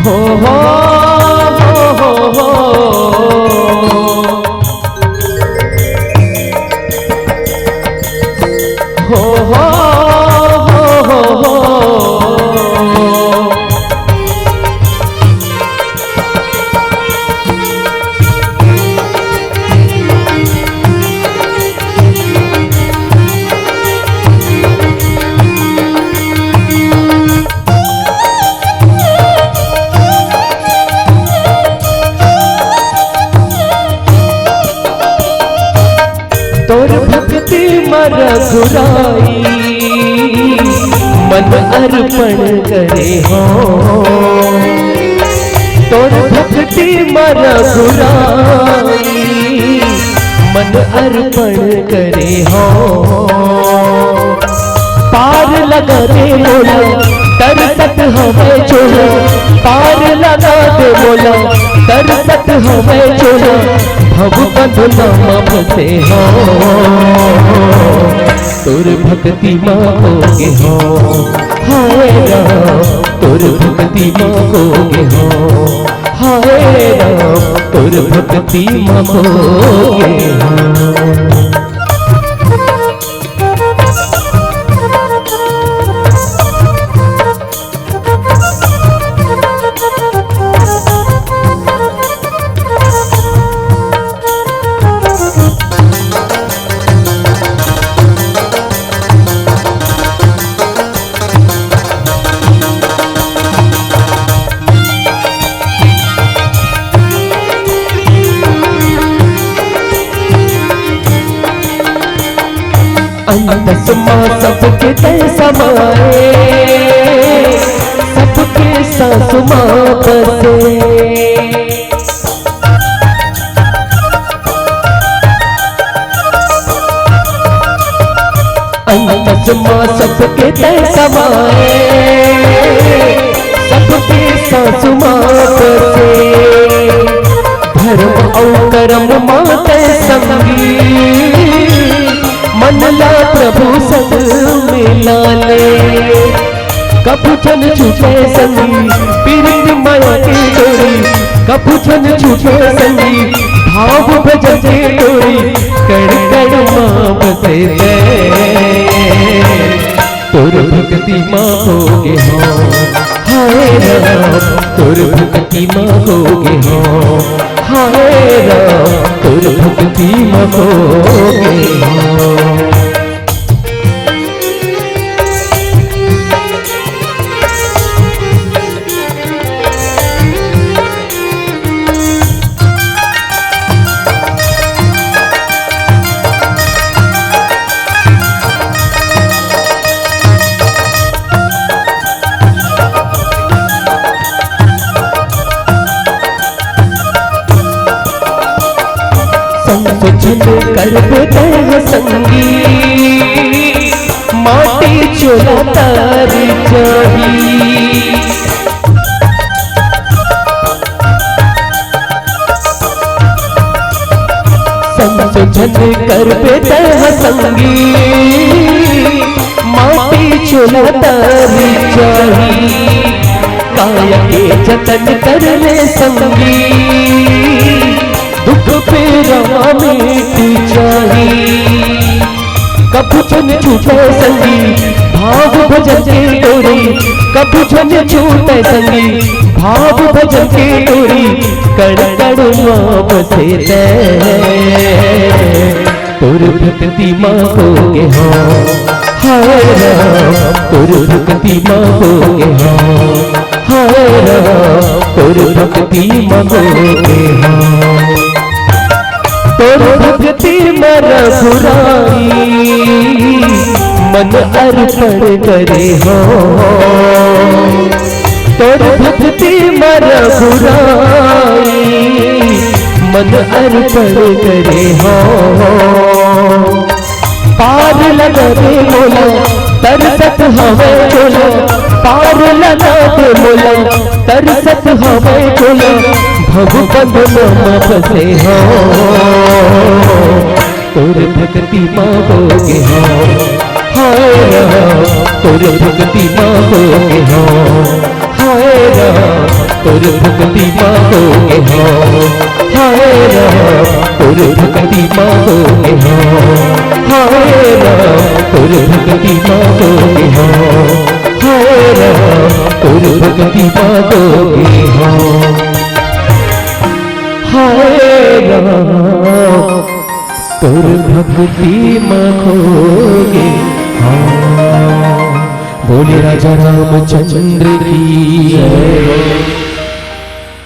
हो हो हो हो हो हो हो हो तोर भक्ति मर गुराई मन अर्पण करे हो। तोर भक्ति मर गुराई मन अर्पण करे हो। पार लगा दे मोला तरसत हमें चोला, पार लगा दे मोला तरसत हमें चोला, भव बंधुना फंसे हो। तोर भक्ति मांगोगे हो हाय राम, तोर भक्ति मांगोगे हो हाय राम, तोर भक्ति मांगोगे हो। अंतस माँ सबके तय समाए, सबके सांस माँ बसे। अंतस माँ सबके तय समाए, सबके सांस माँ बसे। धर्म और कर्म माँ तय संगी, मनला प्रभु संग मिला ले। कभू छन छूटे संगी पीरित माया की डोरी, कभू छन छूटे संगी भाव भजन की डोरी, कड़ कड़ माँ बसे तोर भक्ति मांगोगे हो हाय राम, तोर भक्ति मांगोगे हो हाय राम, तोर भक्ति मांगोगे हो। संग कर बेटे संगी, माटी चोला तारी चाही। संग कर बेटे संगी, माटी चोला तारी चाही। काया के जतन कर ले संगी, दुख पेरा मिटी चाही। कभू छन छूटे संगी भाव भजन की डोरी, कभू छन छूटे संगी भाव भजन की डोरी, कड़ कड़ माँ बसे तोर भक्ति मांगोगे हो हाय राम, तोर भक्ति मांगोगे हो हाय राम, तोर भक्ति मांगोगे हो। तोर भक्ति मर गुराई मन अर्पण करे हो। तोर भक्ति मर गुराई मन अर्पण करे हो। पार लगा दे मोला तरसत हमें चोला, पार लगा दे मोला तरसत हमें चोला, भव बंधुना फंसे हो। तोर भक्ति मांगोगे हो हाय राम, तोर भक्ति मांगोगे हो हाय राम, तुर भक्ति मांगोगे हाँ, हाय राम तुर भक्ति मांगोगे हाँ, हाय राम तुर भक्ति मांगोगे हाँ, हाय राम तुर भक्ति मांगोगे हाँ, हाय राम तुर भक्ति मांगोगे हाँ। बोले राजा रामचंद्र की जय।